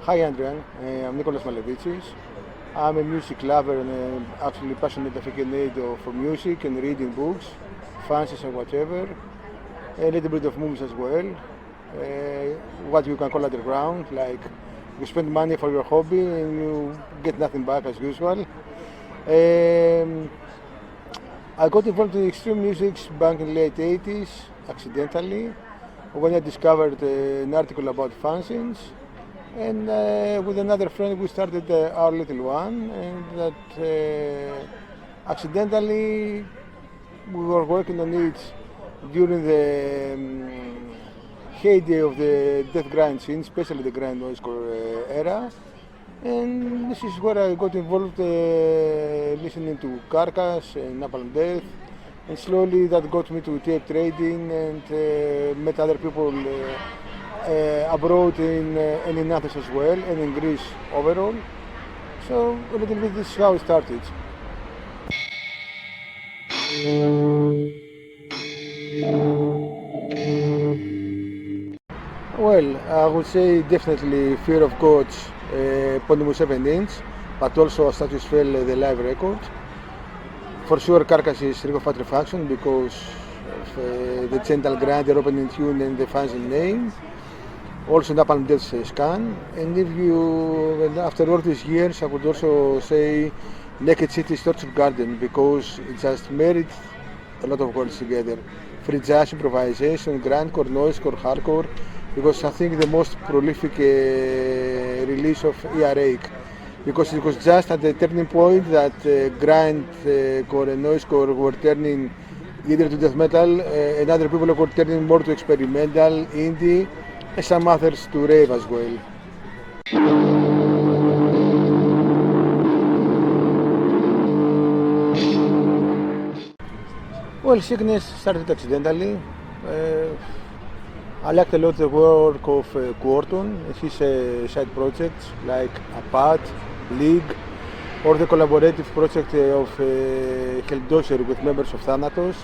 Hi Adrian, I'm Nicolas Malevitsis. I'm a music lover and actually passionate aficionado for music and reading books, fancies and whatever. A little bit of movies as well. What you can call underground, like you spend money for your hobby and you get nothing back as usual. I got involved in extreme music back in the late 80s, accidentally, when I discovered an article about fanzines. And with another friend we started our little one, and that accidentally we were working on it during the heyday of the death grind scene, especially the grind noisecore era. And this is where I got involved listening to Carcass and Napalm Death, and slowly that got me to tape trading and met other people abroad and in Athens as well, and in Greece overall. So a little bit this is how it started. Well, I would say definitely Fear of Gods, Pondymus 7-inch, but also Status Fell, the live record. For sure Carcass is Rig of Putrefaction because of the gentle grind, the opening tune and the fanzine name. Also Napalm Death's Scan, and if you, after all these years, I would also say Naked City's Tortured Garden, because it just married a lot of words together. Free jazz, improvisation, grindcore, noisecore, hardcore. It was, I think, the most prolific release of ERA, because it was just at the turning point that grindcore and noisecore were turning either to death metal, and other people were turning more to experimental, indie, and some others to rave as well. Well, Sickness started accidentally. I liked a lot the work of Quarton and his side projects like Apat, League, or the collaborative project of Helldozer with members of Thanatos,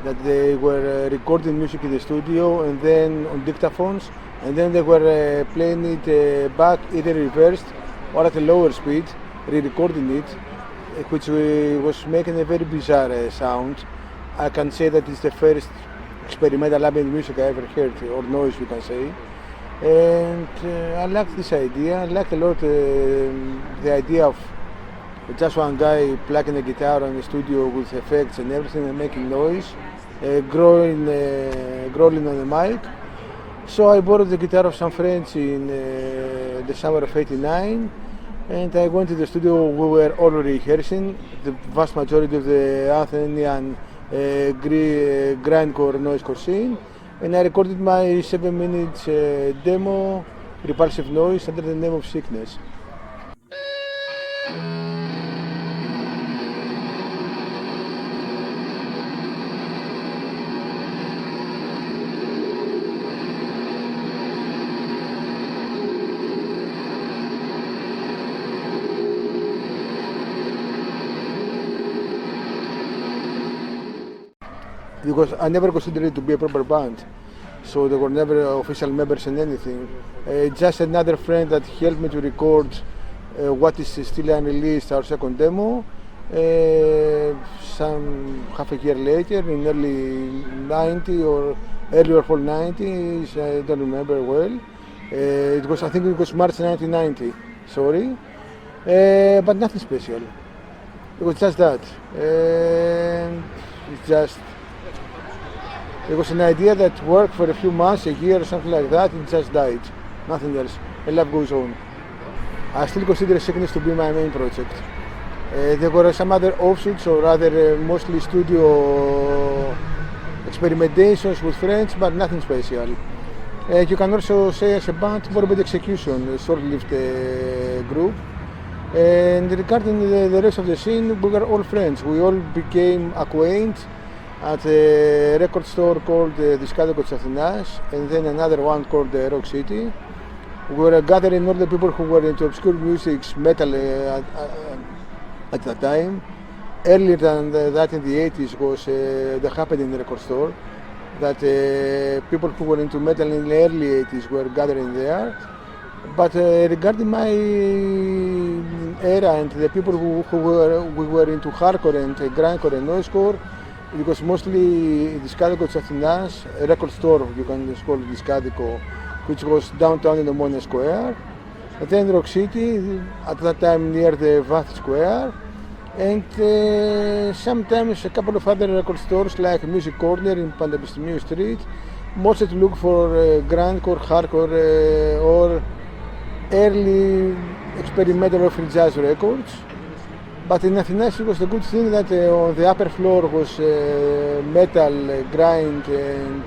that they were recording music in the studio and then on dictaphones, and then they were playing it back either reversed or at a lower speed, re-recording it, which was making a very bizarre sound. I can say that it's the first experimental ambient music I ever heard, or noise you can say. And I liked this idea. I liked a lot the idea of just one guy plugging a guitar in the studio with effects and everything and making noise, growling on the mic. So I borrowed the guitar of some friends in the summer of '89, and I went to the studio. We were all rehearsing, the vast majority of the Athenian grindcore noisecore scene, and I recorded my 7-minute demo, Repulsive Noise, under the name of Sickness. Because I never considered it to be a proper band, so there were never official members in anything. Just another friend that helped me to record what is still unreleased, our second demo, some half a year later, in early 90 or early or fall 90s, I don't remember well. I think it was March 1990, sorry, but nothing special. It was just that. It was an idea that worked for a few months, a year or something like that, and just died. Nothing else. And life goes on. I still consider Sickness to be my main project. There were some other offshoots, or rather mostly studio experimentations with friends, but nothing special. You can also say as a band, Morbid Execution, a short-lived group. And regarding the rest of the scene, we were all friends. We all became acquainted at a record store called Discado Athenas, and then another one called Rock City. We were gathering all the people who were into obscure music, metal at that time. Earlier than that, in the 80s, was the Happening record store, that people who were into metal in the early 80s were gathering there. But regarding my era and the people we were into hardcore and grindcore and noisecore, it was mostly Discadico Athens, a record store, you can call it Discadico, which was downtown in the Monia Square. And then Rock City, at that time near the Vath Square. And sometimes a couple of other record stores like Music Corner in Pandemistimiou Street, mostly to look for grindcore, hardcore or early experimental or free jazz records. But in Athens it was the good thing that on the upper floor was metal, grind and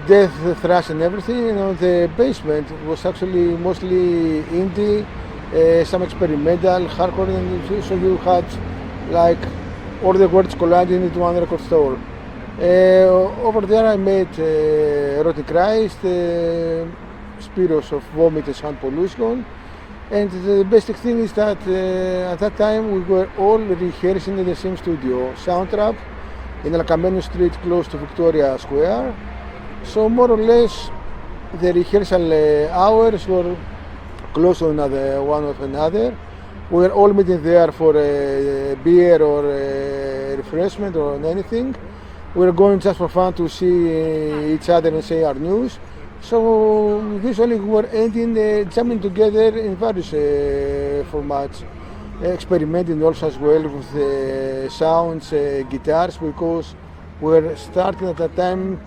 death, thrash and everything, and on the basement was actually mostly indie, some experimental, hardcore, and so you had like all the words colliding into one record store. Over there I met Erotic Christ, Spiros of Vomit and Sound Pollution, and the basic thing is that at that time we were all rehearsing in the same studio, Soundtrap, in Alcameno Street close to Victoria Square. So more or less the rehearsal hours were close to one of another. We were all meeting there for a beer or a refreshment or anything. We were going just for fun to see each other and say our news. So usually we were ending jamming together in various formats, experimenting also as well with sounds, guitars, because we were starting at that time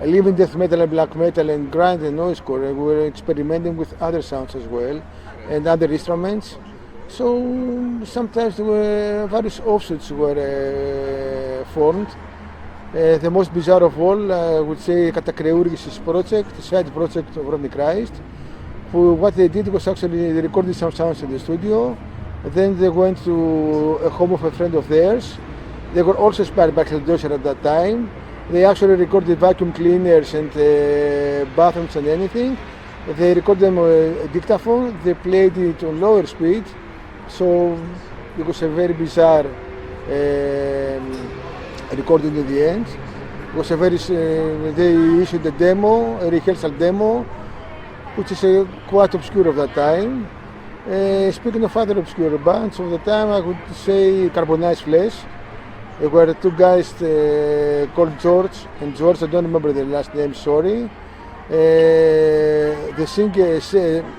leaving death metal and black metal and grind and noisecore. We were experimenting with other sounds as well and other instruments. So sometimes there were various offshoots were formed. The most bizarre of all, I would say, Katakreurgis' project, the side project of Ronnie Christ, who what they did was actually they recorded some sounds in the studio. Then they went to a home of a friend of theirs. They were also inspired by Tercer at that time. They actually recorded vacuum cleaners and bathrooms and anything. They recorded them a dictaphone. They played it on lower speed. So it was a very bizarre recording in the end. It was a very. They issued a demo, a rehearsal demo, which is quite obscure of that time. Speaking of other obscure bands of the time, I would say Carbonized Flesh. There were two guys called George and George. I don't remember their last name. Sorry. The singer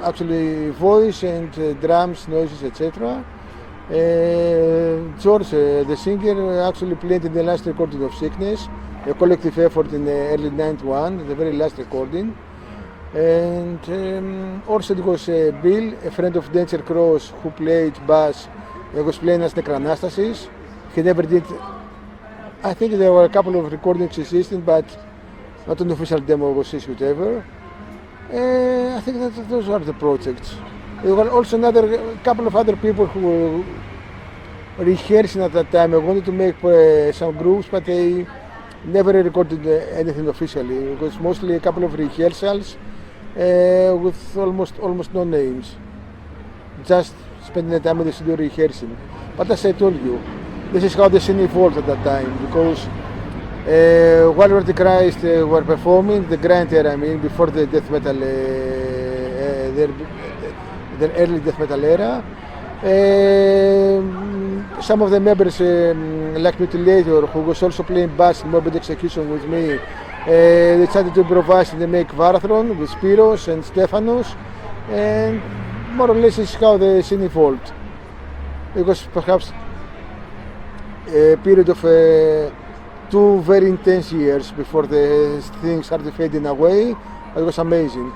actually voice and drums, noises, etc. George, the singer, actually played in the last recording of Sickness, a collective effort in the early '91, the very last recording. And also it was Bill, a friend of Danger Cross, who played bass. He was playing as Necranastasis. He never did. I think there were a couple of recordings existing, but not an official demo was issued ever. I think that those are the projects. There were also a couple of other people who were rehearsing at that time. I wanted to make some groups, but they never recorded anything officially. It was mostly a couple of rehearsals with almost no names. Just spending the time in the studio rehearsing. But as I told you, this is how the scene evolved at that time, because while Erotic Christ were performing, the grind era, I mean, before the death metal, their early death metal era, some of the members, like Mutilator, who was also playing bass in Morbid Execution with me, they started to improvise and they make Varathron with Spiros and Stefanos, and more or less this is how the scene evolved. It was perhaps a period of 2 very intense years before the things started fading away. It was amazing.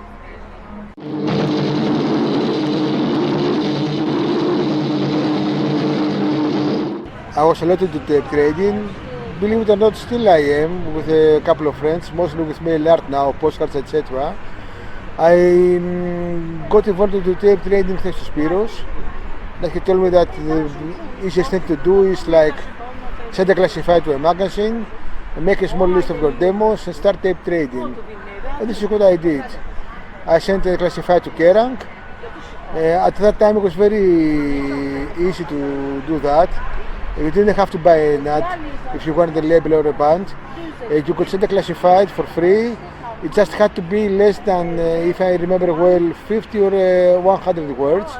I was allotted to tape trading. Believe it or not, still I am, with a couple of friends, mostly with mail art now, postcards, etc. I got involved into tape trading thanks to Spiros. Like he told me that the easiest thing to do is like send a classified to a magazine, make a small list of your demos and start tape trading. And this is what I did. I sent a classified to Kerrang. At that time it was very easy to do that. You didn't have to buy an ad if you wanted a label or a band. You could send a classified for free. It just had to be less than, if I remember well, 50 or 100 words.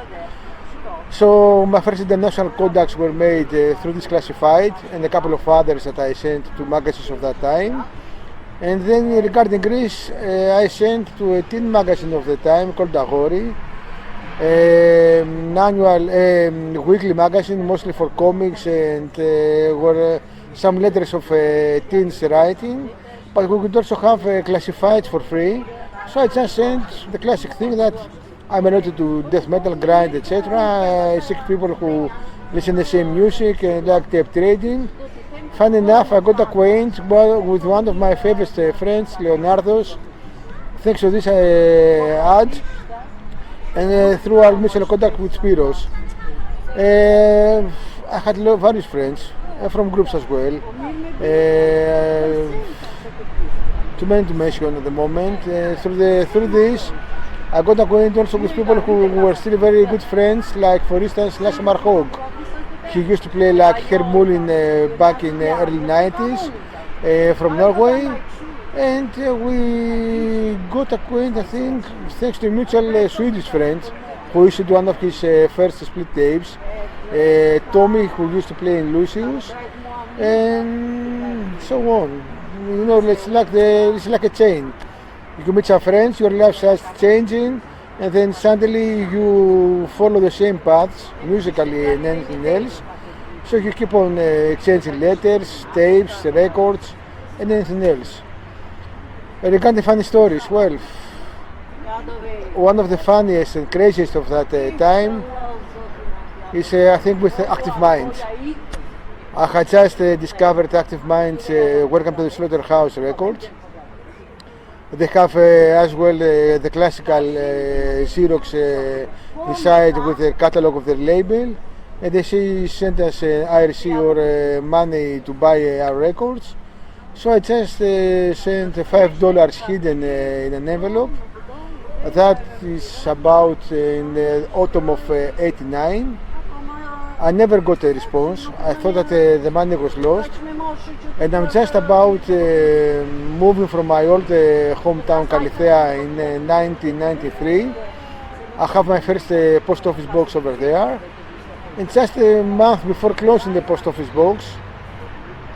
So my first international contacts were made through this classified and a couple of others that I sent to magazines of that time. And then regarding Greece, I sent to a teen magazine of the time called Agori, an annual weekly magazine mostly for comics and were some letters of teens writing, but we could also have classifieds for free. So I just sent the classic thing that I'm related to death metal, grind, etc. I seek people who listen to the same music and like tape trading. Funny enough, I got acquainted with one of my favorite friends, Leonardo's, thanks to this ad, and through our mutual contact with Spiros. I had various friends from groups as well. Too many to mention at the moment. Through this, I got acquainted also with people who were still very good friends, like for instance Lasse Marhog. He used to play like Herr Mullin back in the early 90s from Norway, and we got acquainted, I think, thanks to a mutual Swedish friend who issued one of his first split tapes, Tommy, who used to play in Lucius, and so on. You know, it's like a chain. You meet some friends, your life starts changing, and then suddenly you follow the same paths, musically and anything else. So you keep on exchanging letters, tapes, records, and anything else. Regarding funny stories, well, one of the funniest and craziest of that time is, I think, with Active Minds. I had just discovered Active Minds' Welcome to the Slaughterhouse record. They have as well the classical Xerox inside with the catalog of their label, and they sent us IRC or money to buy our records. So I just sent $5 hidden in an envelope. That is about in the autumn of '89. I never got a response. I thought that the money was lost, and I'm just about moving from my old hometown Kalithea in 1993. I have my first post office box over there, and just a month before closing the post office box,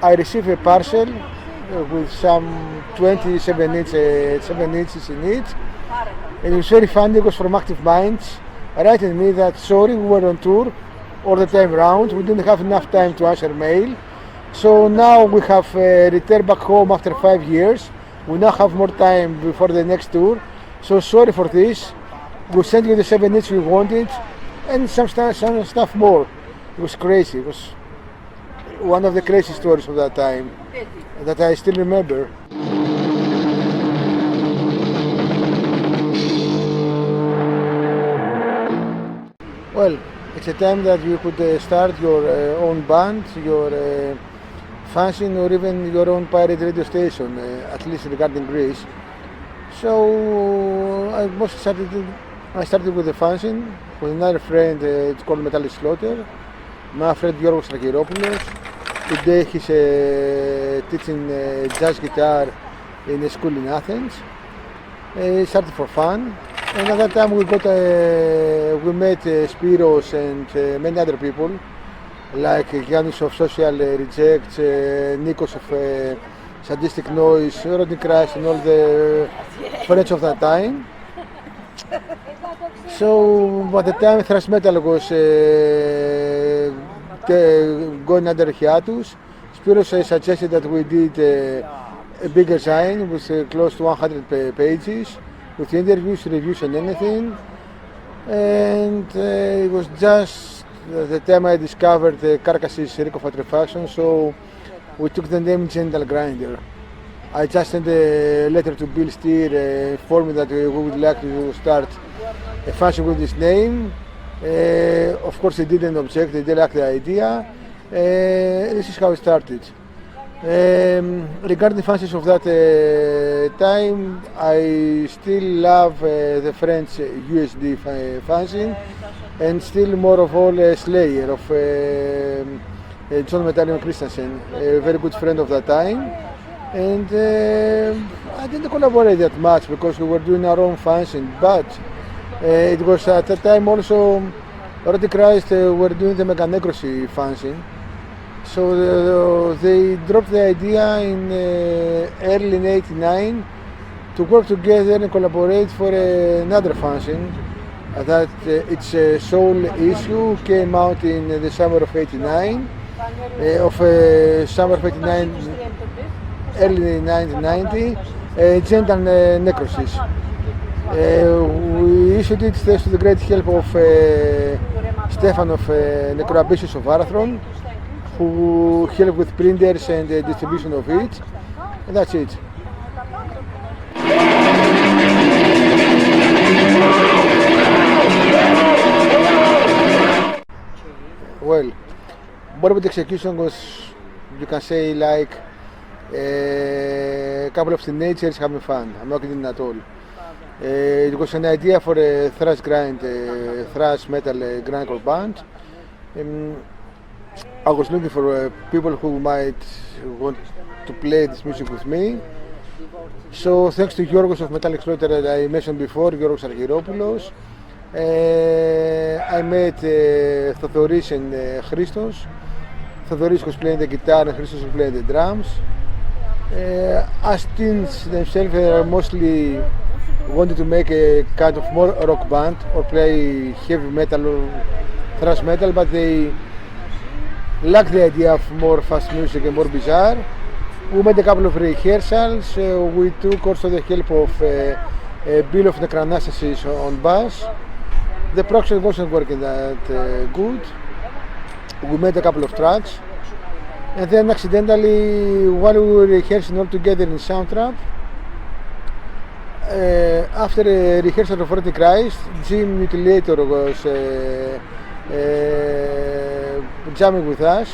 I received a parcel with some 27 inches in it, and it was very funny. It was from Active Minds, writing me that sorry, we were on tour all the time round, we didn't have enough time to answer mail, so now we have returned back home after 5 years. We now have more time before the next tour, so sorry for this. We sent you the 7 inches we wanted and some stuff more. It was crazy. It was one of the crazy stories of that time that I still remember. Well, it's a time that you could start your own band, your fanzine, or even your own pirate radio station, at least regarding Greece. So I started with a fanzine with another friend, it's called Metallic Slaughter. My friend Giorgos Trakiropoulos. Today he's teaching jazz guitar in a school in Athens. He started for fun. And at that time we met Spiros and many other people, like Giannis of Social Rejects, Nikos of Sadistic Noise, Rodney Christ, and all the friends of that time. So by the time thrash metal was going under hiatus, Spiros suggested that we did a bigger sign with close to 100 pages, with interviews, reviews and anything, and it was just the time I discovered the Carcass's Rico Putrefaction, so we took the name Genital Grinder. I just sent a letter to Bill Steer informing that we would like to start a fanzine with this name. Of course, they didn't object, they did like the idea. This is how it started. Regarding fanzines of that time, I still love the French USD fanzine, and still more of all Slayer of John Metalllion Christensen, a very good friend of that time. And I didn't collaborate that much because we were doing our own fanzine, but it was at that time also Rotting Christ were doing the Meganecrocy fanzine. So they dropped the idea in early in '89 to work together and collaborate for another fanzine. That its sole issue came out in the summer of '89, summer of '89, early 1990, Gentle Necrosis. We issued it thanks to the great help of Stefan of Necroabyssus of Arathron, who helped with printers and distribution of it, and that's it. Well, Morbid Execution was, you can say, like a couple of teenagers having fun. I'm not kidding at all. It was an idea for a thrash metal grindcore band. I was looking for people who might want to play this music with me. So thanks to Giorgos of Metal Exploiter that I mentioned before, Giorgos Argyropoulos, I met Thodoris and Christos. Thodoris was playing the guitar and Christos was playing the drums. As teens themselves, they are mostly wanted to make a kind of more rock band or play heavy metal or thrash metal, but they lacked the idea of more fast music and more bizarre. We made a couple of rehearsals. We took also the help of Bill of Necroanastasis on bass. The production wasn't working that good. We made a couple of tracks, and then accidentally, while we were rehearsing all together in Soundtrap, after a rehearsal of Rotting Christ, Jim Mutilator was jamming with us.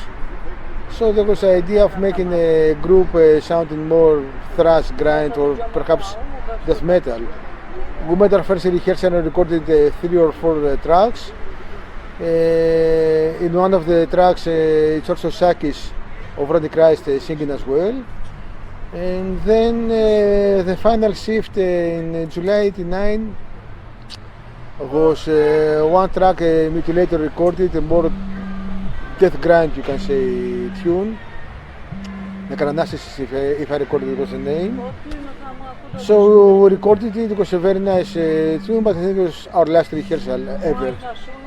So there was the idea of making a group sounding more thrash, grind, or perhaps death metal. We made our first rehearsal and recorded 3 or 4 tracks. In one of the tracks, it's also Sakis of Rotting Christ singing as well. And then the final shift in July '89 was one track Mutilator recorded, a more death grind, you can say, tune. Necroanastasis, if I recorded it was the name. So we recorded it. It was a very nice tune, but I think it was our last rehearsal ever.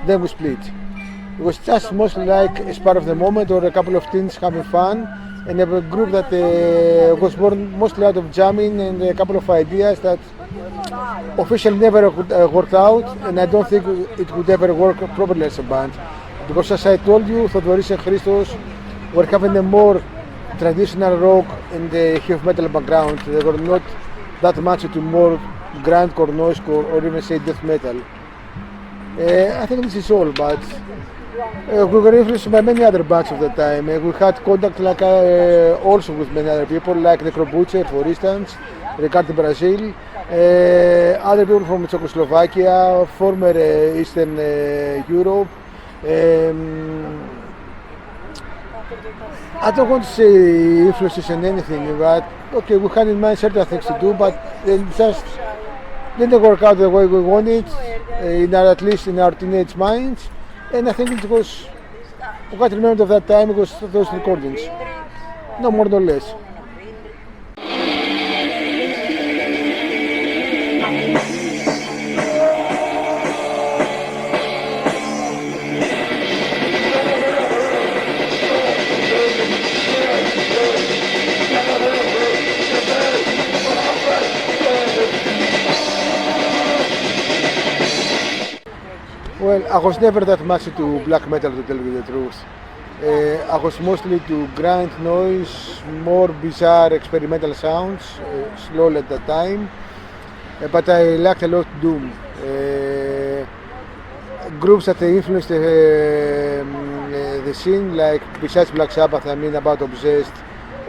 Then we split. It was just mostly like a spur of the moment or a couple of teens having fun, and a group that was born mostly out of jamming and a couple of ideas that officially never worked out, and I don't think it would ever work properly as a band. Because as I told you, Thodoris and Christos were having a more traditional rock and heavy metal background. They were not that much into more grindcore, noisecore, or even say death metal. I think this is all, but we were influenced by many other bands of the time. We had contact also with many other people, like Necrobutcher, for instance, Ricardo Brazil, other people from Czechoslovakia, former Eastern Europe. I don't want to say influences in anything, but okay, we had in mind certain things to do, but it just didn't work out the way we wanted, at least in our teenage minds. And I think it was, what I remember of that time, it was those recordings, no more no less. Well, I was never that much into black metal, to tell you the truth. I was mostly to grind noise, more bizarre experimental sounds, slow at that time. But I liked a lot Doom. Groups that influenced the scene, like besides Black Sabbath, I mean about Obsessed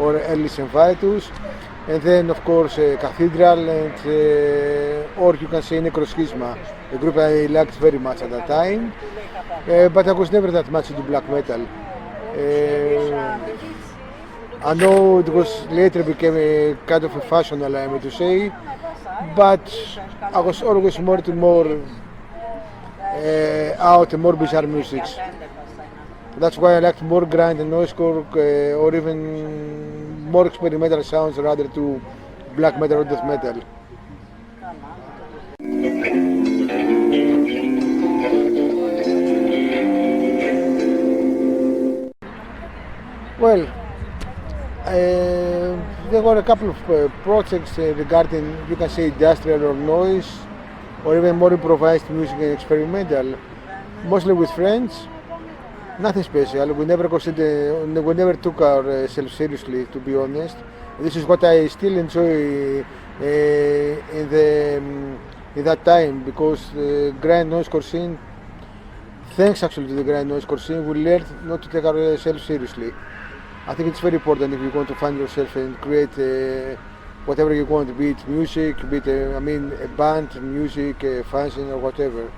or early Vitus. And then, of course, Cathedral and, or you can say Necroschisma, a group I liked very much at that time. But I was never that much into black metal. I know it was later became a kind of a fashion, allow me to say, but I was always more to more out and more bizarre musics. That's why I liked more grind and noisecore or even more experimental sounds rather to black metal or death metal. Well, there were a couple of projects regarding, you can say, industrial or noise, or even more improvised music and experimental, mostly with friends. Nothing special. We never took ourselves seriously, to be honest. This is what I still enjoy in that time, because the grind noisecore scene, thanks actually to the grind noisecore scene, we learned not to take ourselves seriously. I think it's very important if you want to find yourself and create whatever you want, be it music, be it a band, music, fanzine or whatever.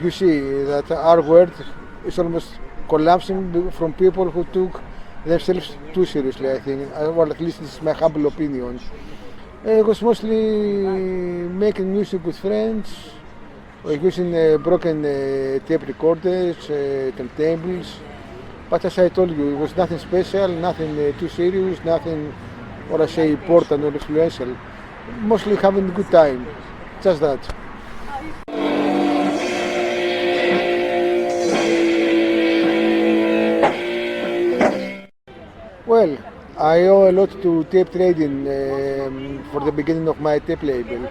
You see that our world is almost collapsing from people who took themselves too seriously, I think, or at least this is my humble opinion. It was mostly making music with friends, using broken tape recorders, turntables. But as I told you, it was nothing special, nothing too serious, nothing, or I say, important or influential. Mostly having a good time, just that. Well, I owe a lot to tape trading for the beginning of my tape label.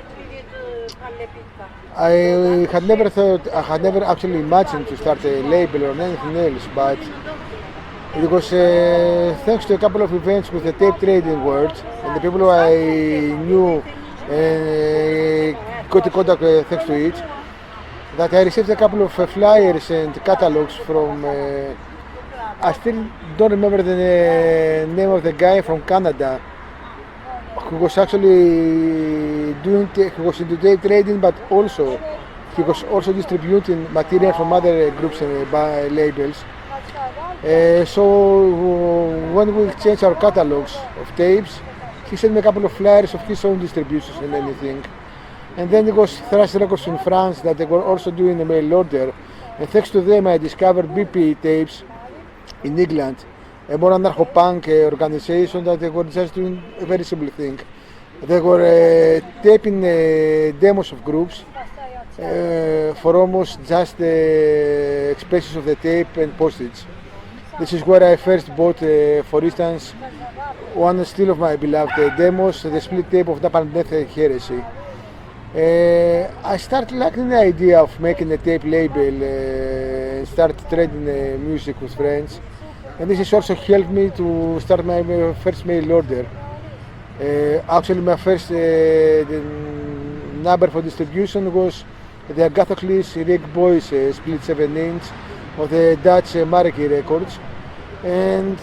I had never actually imagined to start a label or anything else, but it was thanks to a couple of events with the tape trading world and the people who I knew and got in contact thanks to it, that I received a couple of flyers and catalogs from, I still don't remember the name of the guy from Canada, who was actually he was into tape trading, but also he was also distributing material from other groups and labels. So when we exchanged our catalogs of tapes, he sent me a couple of flyers of his own distributions and anything. And then it was Thrash Records in France that they were also doing a mail order. And thanks to them I discovered BP tapes in England, a more anarcho-punk organization that they were just doing a very simple thing. They were taping demos of groups for almost just the expressions of the tape and postage. This is where I first bought, for instance, one still of my beloved demos, the split tape of Napalm Death and Heresy. I started liking the idea of making a tape label and start trading music with friends. And this has also helped me to start my first mail order. Actually, my first number for distribution was the Agathocles Rick Boys split 7-inch of the Dutch Mareki Records. And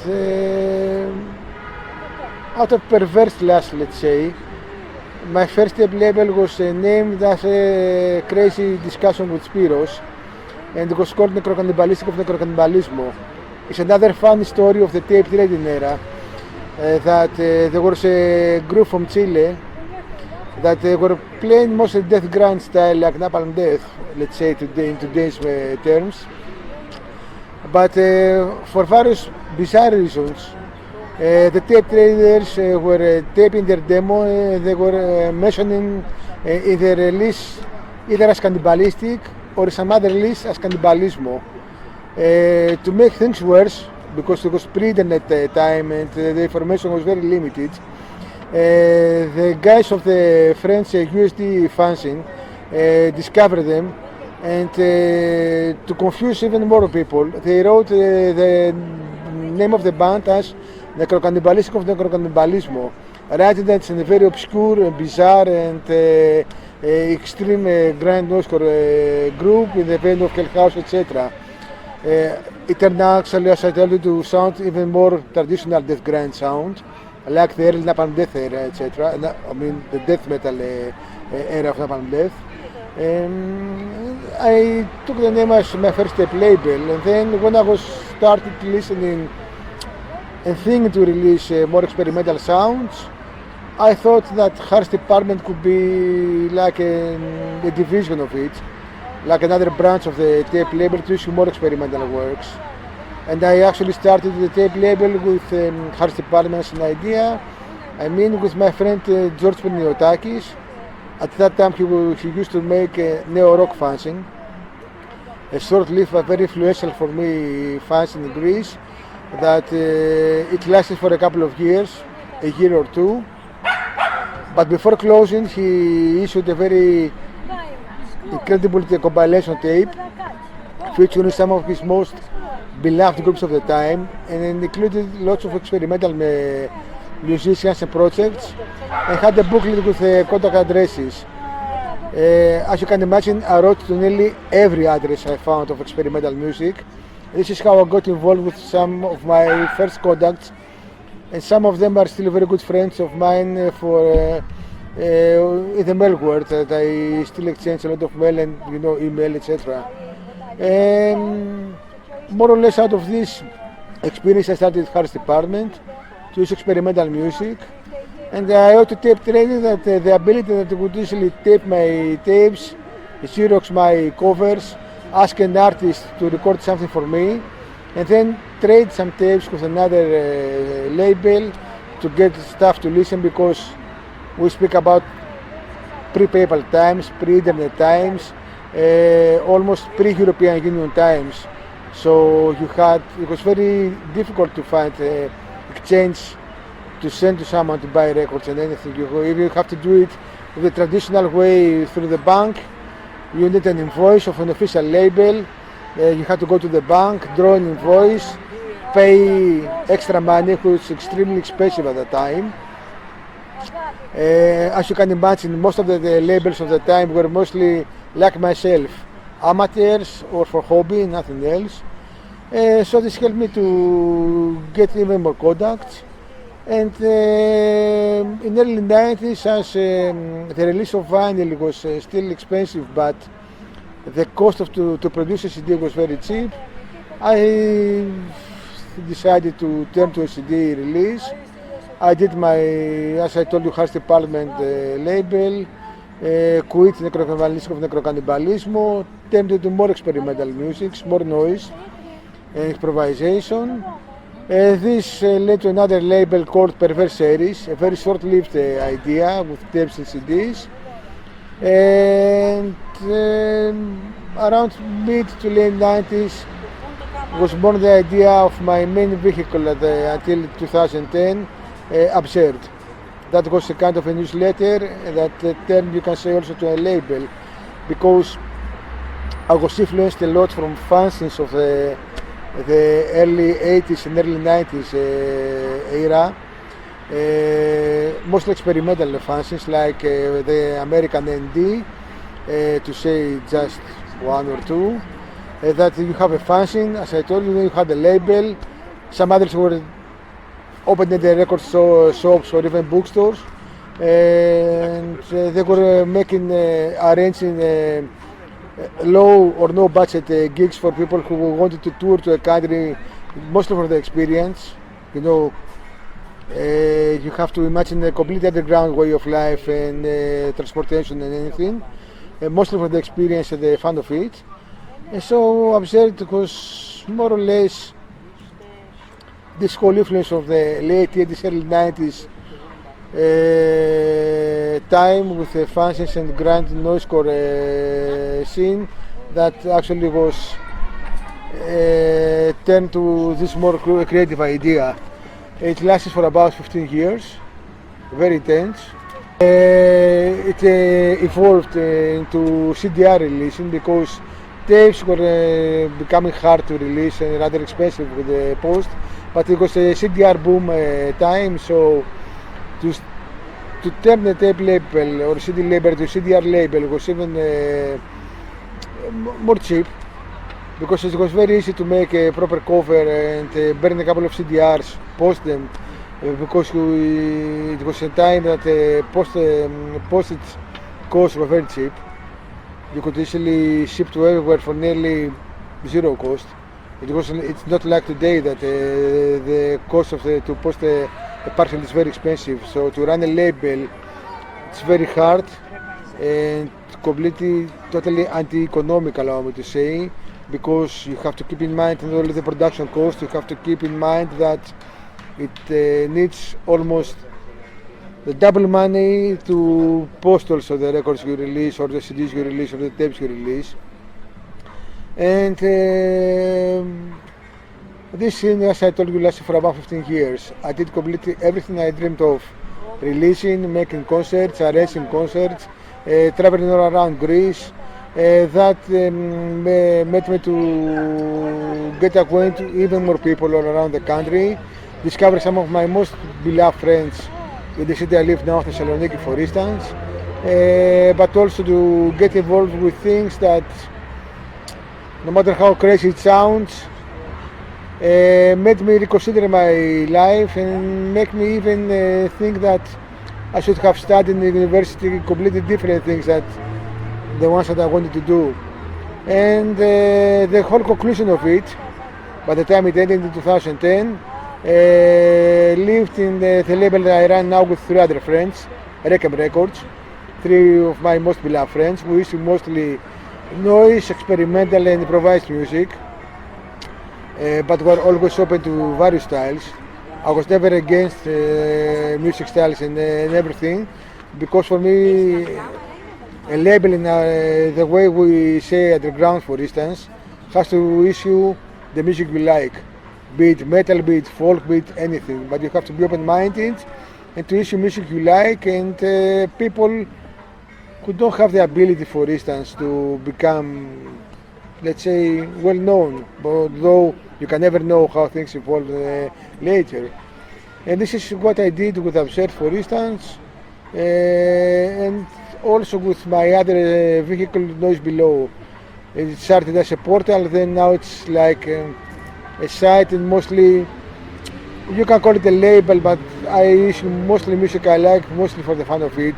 out of perverse lust, let's say, my first tape label was named as a crazy discussion with Spiros, and it was called Necrocannibalistic of Necrocannibalismo. It's another funny story of the tape trading era, that there was a group from Chile that were playing mostly death grind style like Napalm Death, let's say in today's terms. But for various bizarre reasons, the tape traders were taping their demo, they were mentioning in their release either as cannibalistic or some other release as cannibalismo. To make things worse, because it was pre-internet time and the information was very limited, the guys of the French USD fanzine discovered them, and to confuse even more people, they wrote the name of the band as Necrocannibalistic of Necrocannibalismo, writing that it's a very obscure and bizarre and extreme grind noisecore group in the vein of Hellhouse, etc. It turned out, actually, as I told you, to sound even more traditional death grind sound, like the early Napalm Death era, etc. I mean, the death metal era of Napalm Death. I took the name as my first tape label, and then when I was started listening and thinking to release more experimental sounds, I thought that Harsh Department could be like a division of it, like another branch of the tape label to issue more experimental works. And I actually started the tape label with Harsh Department as an idea. I mean, with my friend George Peniotakis. At that time, he used to make neo-rock fanzine, a short-lived but very influential for me fanzine in Greece, that it lasted for a couple of years, a year or two. But before closing, he issued a very incredible compilation tape featuring some of his most beloved groups of the time, and it included lots of experimental musicians and projects, and had a booklet with contact addresses. As you can imagine, I wrote to nearly every address I found of experimental music. This is how I got involved with some of my first contacts, and some of them are still very good friends of mine in the mail world, that I still exchange a lot of mail and email, etc. More or less out of this experience, I started Harsh Department to use experimental music, and I owe to tape training that the ability that I would easily tape my tapes, Xerox my covers, ask an artist to record something for me, and then trade some tapes with another label to get stuff to listen, because we speak about pre-PayPal times, pre-internet times, almost pre-European Union times. So it was very difficult to find exchange to send to someone to buy records and anything. If you have to do it the traditional way through the bank, you need an invoice of an official label. You have to go to the bank, draw an invoice, pay extra money, which was extremely expensive at the time. As you can imagine, most of the labels of the time were mostly like myself, amateurs or for hobby, nothing else. So this helped me to get even more contacts. And in the early 90s, as the release of vinyl was still expensive, but the cost to produce a CD was very cheap, I decided to turn to a CD release. I did my, as I told you, Harsh Department label, quit necrocannibalismo, turned into more experimental music, more noise and improvisation. This led to another label called Perverse Series, a very short-lived idea with tapes and CDs. And around mid to late 90s was born the idea of my main vehicle until 2010, Absurd. That was a kind of a newsletter that turned, you can say, also to a label, because I was influenced a lot from fanzines of the early 80s and early 90s era, mostly experimental fanzines like the American ND, to say just one or two, that you have a fanzine, as I told you, then you had a label. Some others were opening the record shops or even bookstores, and they were arranging low or no budget gigs for people who wanted to tour to a country, mostly for the experience. You have to imagine a completely underground way of life and transportation and anything, mostly for the experience and the fun of it. And so Absurd was more or less this whole influence of the late 80s, early 90s time with the fanzines and grand noisecore scene that actually was turned to this more creative idea. It lasted for about 15 years, very intense. It evolved into CDR releasing because tapes were becoming hard to release and rather expensive with the post, but it was a CDR boom time, so to turn the tape label or CD label to CDR label was even more cheap, because it was very easy to make a proper cover and burn a couple of CDRs, post them, because it was a time that postage costs were very cheap. You could easily ship to everywhere for nearly zero cost. It's not like today that the cost of to post a parcel is very expensive. So to run a label, it's very hard and totally anti-economic, allow me to say, because you have to keep in mind not only the production cost, you have to keep in mind that it needs almost the double money to post also the records you release, or the CDs you release, or the tapes you release. And this scene, as I told you, lasted for about 15 years. I did completely everything I dreamed of: releasing, making concerts, arranging concerts, traveling all around Greece. That made me to get acquainted with even more people all around the country, discover some of my most beloved friends in the city I live now, Thessaloniki, for instance, but also to get involved with things that, no matter how crazy it sounds, made me reconsider my life and make me even think that I should have studied in the university completely different things that the ones that I wanted to do. And the whole conclusion of it, by the time it ended in 2010, lived in the label that I run now with 3 other friends, Recem Records, 3 of my most beloved friends. We issue mostly noise, experimental and improvised music, but we're always open to various styles. I was never against music styles and everything, because for me, a label in the way we say underground, for instance, has to issue the music we like, be it metal, be it folk, be it anything, but you have to be open-minded and to issue music you like. And people who don't have the ability, for instance, to become, let's say, well-known, although you can never know how things evolve later. And this is what I did with Absurd, for instance, and also with my other vehicle, Noise Below. It started as a portal, then now it's like a site, and mostly, you can call it a label, but I issue mostly music I like, mostly for the fun of it.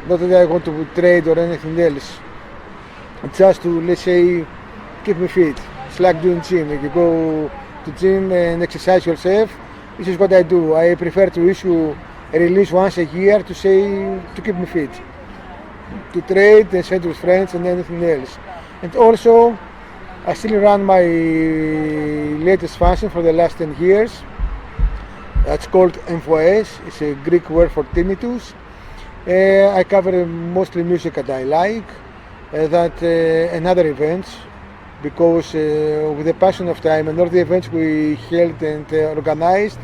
Not that I want to trade or anything else. It's just to, let's say, keep me fit. It's like doing gym. If you go to gym and exercise yourself, this is what I do. I prefer to issue a release once a year to keep me fit, to trade and send with friends and anything else. And also, I still run my latest fanzine for the last 10 years. That's called Emphoes. It's a Greek word for tinnitus. I cover mostly music that I like, and other events, because with the passing of time and all the events we held and organized,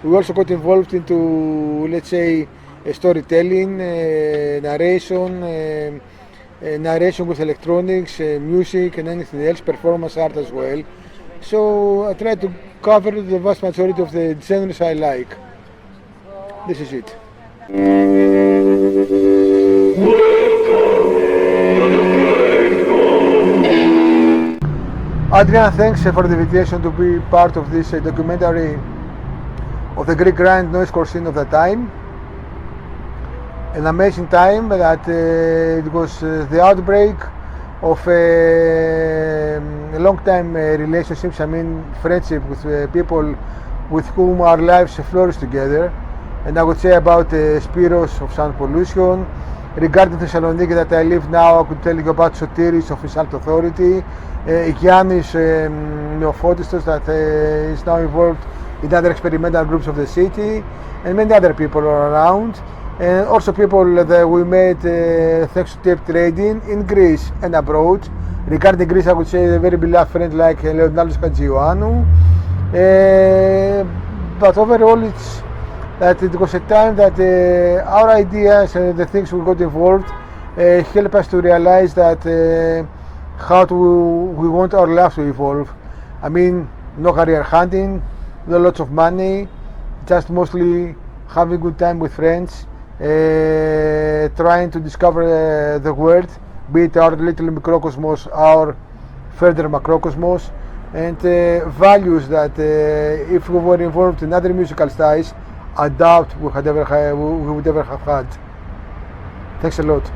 we also got involved into, let's say, storytelling, narration with electronics, music and anything else, performance art as well. So I try to cover the vast majority of the genres I like. This is it. Adrian, thanks for the invitation to be part of this documentary of the Greek grind noisecore scene of the time. An amazing time that it was the outbreak of a long-time relationships, I mean friendship with people with whom our lives flourished together. And I would say about Spiros of Sound Pollution. Regarding Thessaloniki that I live now, I could tell you about Sotiris of Insult Authority, Giannis Neophotistos that is now involved in other experimental groups of the city, and many other people all around. And also people that we met thanks to tape trading in Greece and abroad. Regarding Greece, I would say a very beloved friend like Leonardos Kagioannou. But overall, it's that it was a time that our ideas and the things we got involved helped us to realize that how we want our lives to evolve. I mean, no career hunting, no lots of money, just mostly having a good time with friends, trying to discover the world, be it our little microcosmos, our further macrocosmos, and values that if we were involved in other musical styles, I doubt we would ever have had. Thanks a lot.